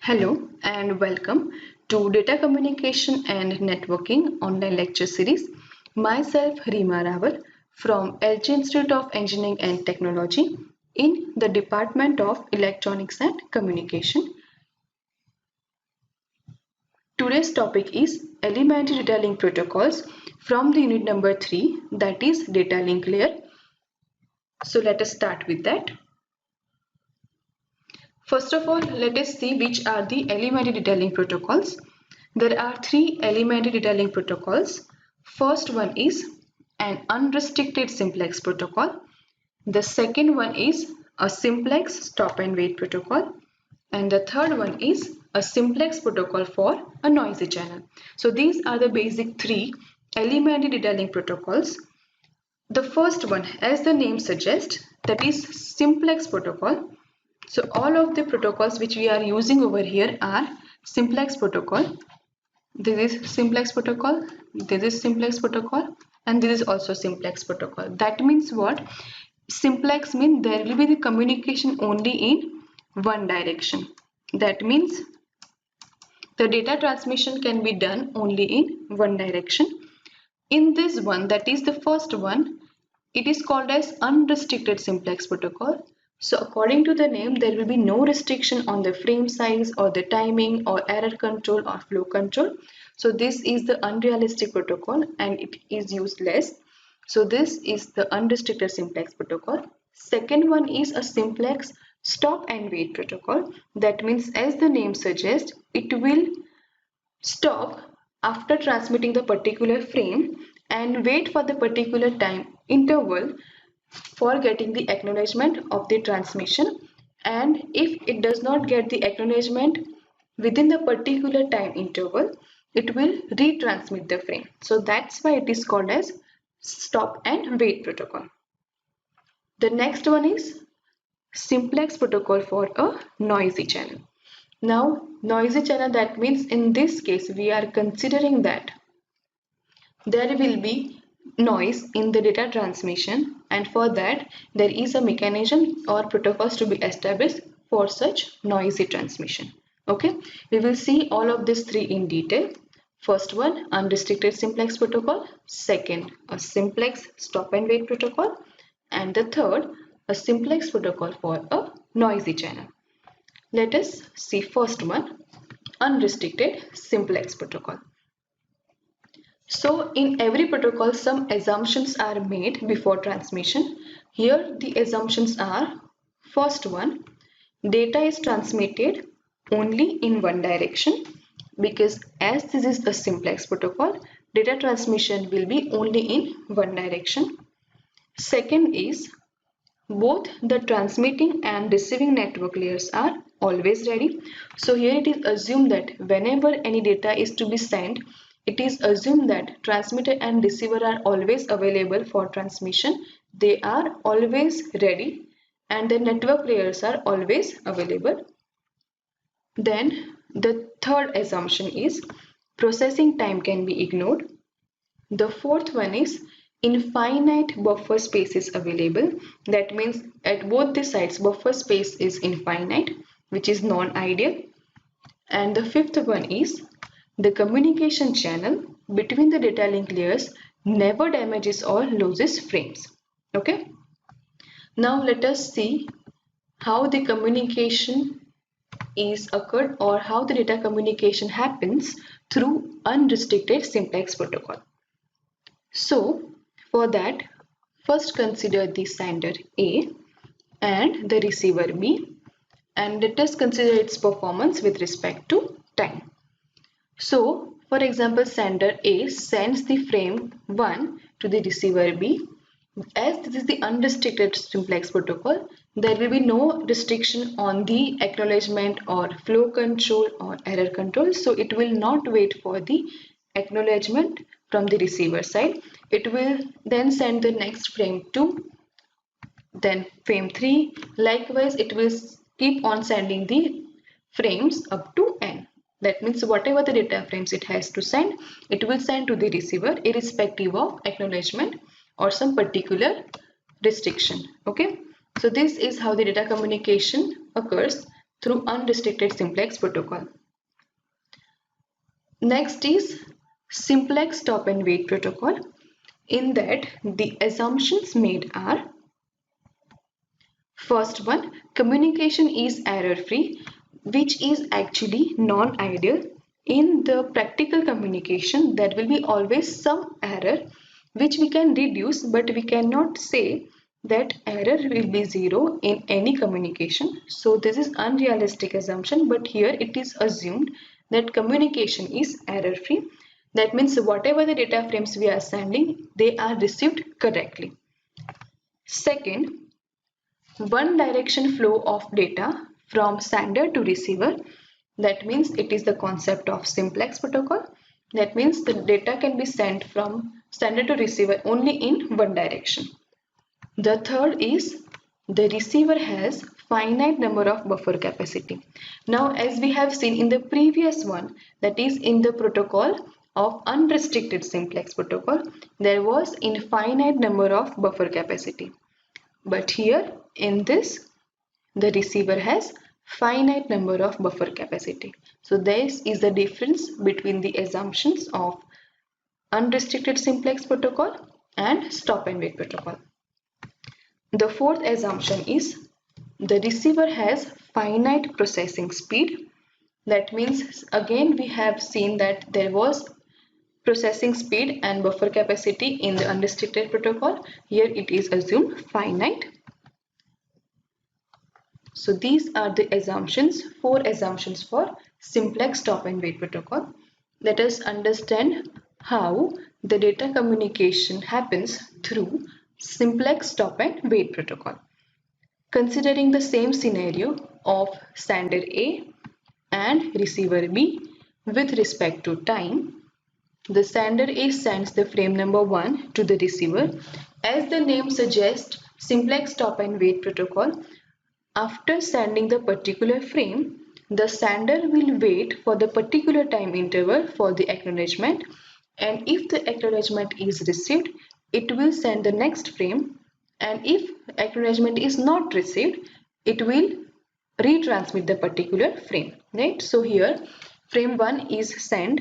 Hello and welcome to Data Communication and Networking online lecture series. Myself Reema Rawal from LG Institute of Engineering and Technology in the Department of Electronics and Communication. Today's topic is Elementary Data Link Protocols from the unit number 3, that is Data Link Layer. So let us start with that. First of all, let us see which are the elementary data link protocols. There are three elementary data link protocols. First one is an unrestricted simplex protocol. The second one is a simplex stop and wait protocol. And the third one is a simplex protocol for a noisy channel. So these are the basic three elementary data link protocols. The first one, as the name suggests, that is simplex protocol. So all of the protocols which we are using over here are simplex protocol. This is simplex protocol, this is simplex protocol, and this is also simplex protocol. That means what? Simplex means there will be the communication only in one direction. That means the data transmission can be done only in one direction. In this one, that is the first one, it is called as unrestricted simplex protocol. So according to the name, there will be no restriction on the frame size or the timing or error control or flow control. So this is the unrealistic protocol and it is used less. So this is the unrestricted simplex protocol. Second one is a simplex stop and wait protocol. That means, as the name suggests, it will stop after transmitting the particular frame and wait for the particular time interval for getting the acknowledgement of the transmission, and if it does not get the acknowledgement within the particular time interval, it will retransmit the frame. So that's why it is called as stop and wait protocol. The next one is simplex protocol for a noisy channel. Now noisy channel, that means in this case we are considering that there will be noise in the data transmission, and for that there is a mechanism or protocols to be established for such noisy transmission. Okay, we will see all of these three in detail. First one, unrestricted simplex protocol. Second, a simplex stop and wait protocol. And the third, a simplex protocol for a noisy channel. Let us see first one, unrestricted simplex protocol. So in every protocol, some assumptions are made before transmission. Here the assumptions are, first one, data is transmitted only in one direction, because as this is a simplex protocol, data transmission will be only in one direction. Second is, both the transmitting and receiving network layers are always ready. So here it is assumed that whenever any data is to be sent, it is assumed that transmitter and receiver are always available for transmission. They are always ready and the network layers are always available. Then the third assumption is processing time can be ignored. The fourth one is infinite buffer space is available. That means at both the sides buffer space is infinite, which is non-ideal. And the fifth one is the communication channel between the data link layers never damages or loses frames. Okay. Now let us see how the communication is occurred or how the data communication happens through unrestricted simplex protocol. So for that, first consider the sender A and the receiver B, and let us consider its performance with respect to time. So for example, sender A sends the frame 1 to the receiver B. As this is the unrestricted simplex protocol, there will be no restriction on the acknowledgement or flow control or error control. So it will not wait for the acknowledgement from the receiver side. It will then send the next frame 2, then frame 3. Likewise, it will keep on sending the frames up to n. That means whatever the data frames it has to send, it will send to the receiver irrespective of acknowledgement or some particular restriction. Okay, so this is how the data communication occurs through unrestricted simplex protocol. Next is simplex stop and wait protocol. In that, the assumptions made are: first one, communication is error free, which is actually non-ideal. In the practical communication, there will be always some error which we can reduce, but we cannot say that error will be zero in any communication. So this is unrealistic assumption, but here it is assumed that communication is error free. That means whatever the data frames we are sending, they are received correctly. Second, one direction flow of data from sender to receiver. That means it is the concept of simplex protocol. That means the data can be sent from sender to receiver only in one direction. The third is the receiver has finite number of buffer capacity. Now, as we have seen in the previous one, that is in the protocol of unrestricted simplex protocol, there was infinite number of buffer capacity. But here in this, the receiver has finite number of buffer capacity. So this is the difference between the assumptions of unrestricted simplex protocol and stop and wait protocol. The fourth assumption is the receiver has finite processing speed. That means again we have seen that there was processing speed and buffer capacity in the unrestricted protocol. Here it is assumed finite. So these are the assumptions, 4 assumptions for simplex stop and wait protocol. Let us understand how the data communication happens through simplex stop and wait protocol. Considering the same scenario of sender A and receiver B with respect to time, the sender A sends the frame number 1 to the receiver. As the name suggests, simplex stop and wait protocol, after sending the particular frame, the sender will wait for the particular time interval for the acknowledgement, and if the acknowledgement is received, it will send the next frame, and if acknowledgement is not received, it will retransmit the particular frame, right? So here frame 1 is sent,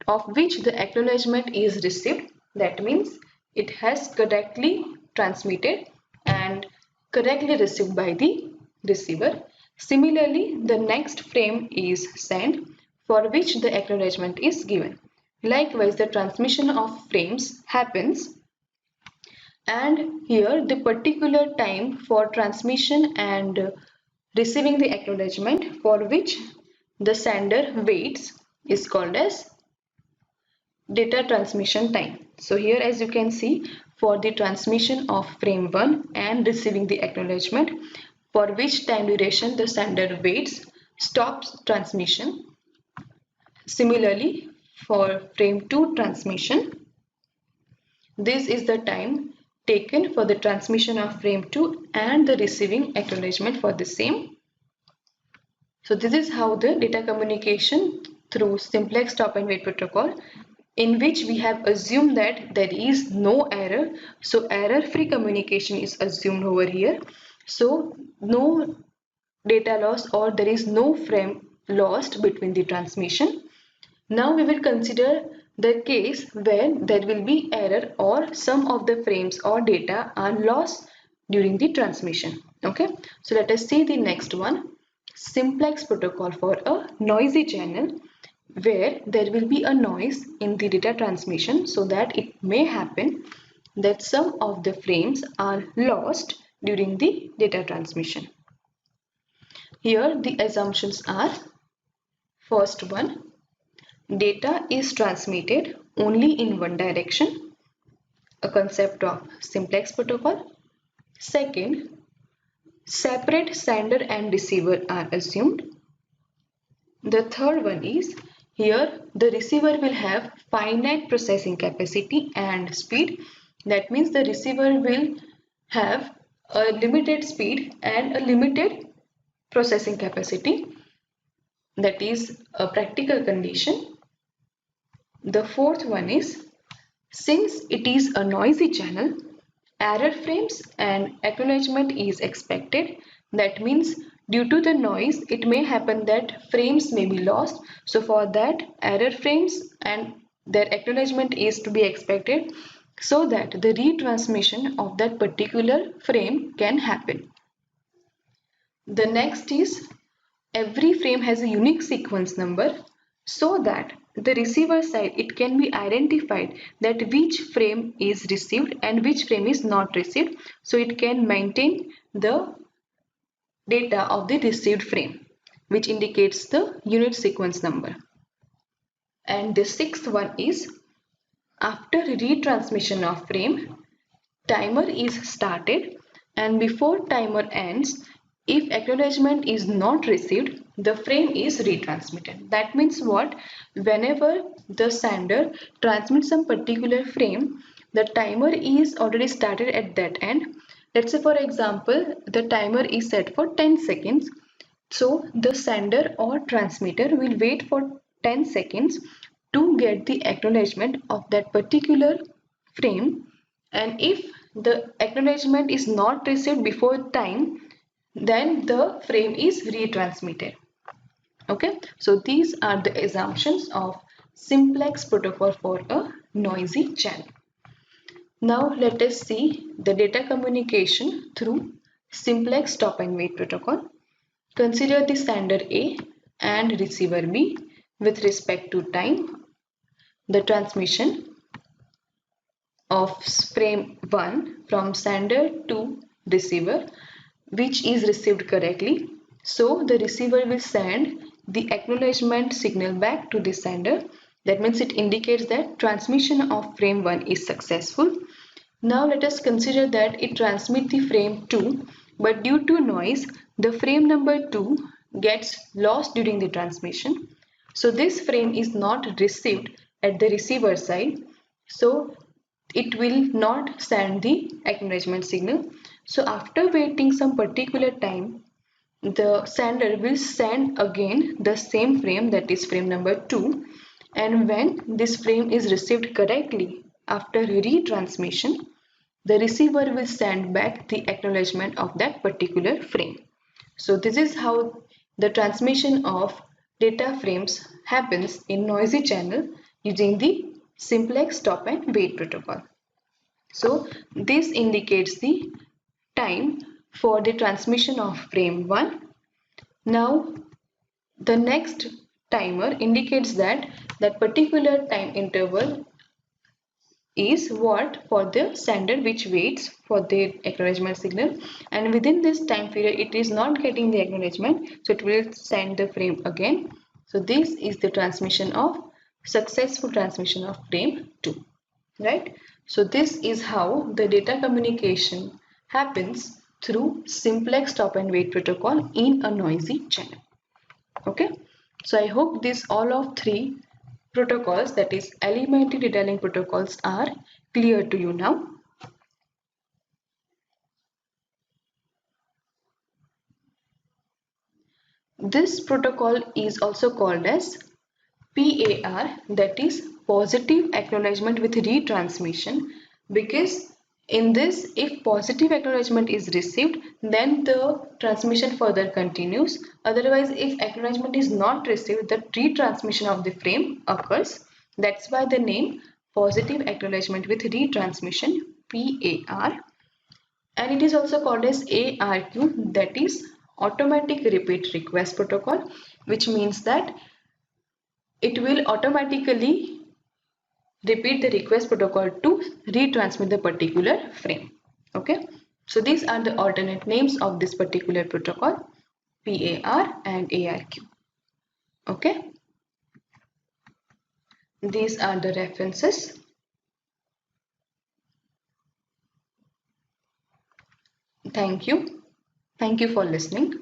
of which the acknowledgement is received. That means it has correctly transmitted and correctly received by the receiver. Similarly, the next frame is sent, for which the acknowledgement is given. Likewise, the transmission of frames happens, and here the particular time for transmission and receiving the acknowledgement for which the sender waits is called as data transmission time. So here, as you can see, for the transmission of frame 1 and receiving the acknowledgement, for which time duration the sender waits, stops transmission. Similarly, for frame 2 transmission, this is the time taken for the transmission of frame 2 and the receiving acknowledgement for the same. So this is how the data communication through simplex stop and wait protocol, in which we have assumed that there is no error. So error-free communication is assumed over here. So no data loss, or there is no frame lost between the transmission. Now we will consider the case where there will be error or some of the frames or data are lost during the transmission. Okay, so let us see the next one, simplex protocol for a noisy channel, where there will be a noise in the data transmission, so that it may happen that some of the frames are lost during the data transmission. Here the assumptions are: first one, data is transmitted only in one direction, a concept of simplex protocol. Second, separate sender and receiver are assumed. The third one is, here the receiver will have finite processing capacity and speed. That means the receiver will have a limited speed and a limited processing capacity. That is a practical condition. The fourth one is, since it is a noisy channel, error frames and acknowledgement is expected. That means due to the noise, it may happen that frames may be lost. So for that, error frames and their acknowledgement is to be expected so that the retransmission of that particular frame can happen. The next is every frame has a unique sequence number so that the receiver side it can be identified that which frame is received and which frame is not received, so it can maintain the data of the received frame, which indicates the unit sequence number. And the sixth one is after retransmission of frame, timer is started, and before timer ends, if acknowledgement is not received, the frame is retransmitted. That means what? Whenever the sender transmits some particular frame, the timer is already started at that end. Let's say for example, the timer is set for 10 seconds. So the sender or transmitter will wait for 10 seconds to get the acknowledgement of that particular frame, and if the acknowledgement is not received before time, then the frame is retransmitted. Okay, so these are the assumptions of simplex protocol for a noisy channel. Now let us see the data communication through simplex stop and wait protocol. Consider the sender A and receiver B with respect to time. The transmission of frame 1 from sender to receiver, which is received correctly. So the receiver will send the acknowledgement signal back to the sender. That means it indicates that transmission of frame 1 is successful. Now let us consider that it transmits the frame 2, but due to noise, the frame number 2 gets lost during the transmission. So this frame is not received at the receiver side. So it will not send the acknowledgement signal. So after waiting some particular time, the sender will send again the same frame, that is frame number 2, and when this frame is received correctly after retransmission, the receiver will send back the acknowledgement of that particular frame. So this is how the transmission of data frames happens in noisy channel using the simplex stop and wait protocol. So this indicates the time for the transmission of frame 1. Now the next timer indicates that that particular time interval is what for the sender which waits for the acknowledgement signal, and within this time period it is not getting the acknowledgement, so it will send the frame again. So this is the transmission of successful transmission of frame 2, right? So this is how the data communication happens through simplex stop and wait protocol in a noisy channel. Okay, so I hope this all of three protocols, that is elementary data link protocols, are clear to you now. This protocol is also called as PAR, that is positive acknowledgement with retransmission, because in this, if positive acknowledgement is received, then the transmission further continues. Otherwise, if acknowledgement is not received, the retransmission of the frame occurs. That's why the name positive acknowledgement with retransmission, PAR. And it is also called as ARQ, that is automatic repeat request protocol, which means that it will automatically repeat the request protocol to retransmit the particular frame. Okay, so these are the alternate names of this particular protocol, PAR and ARQ. Okay, these are the references. Thank you for listening.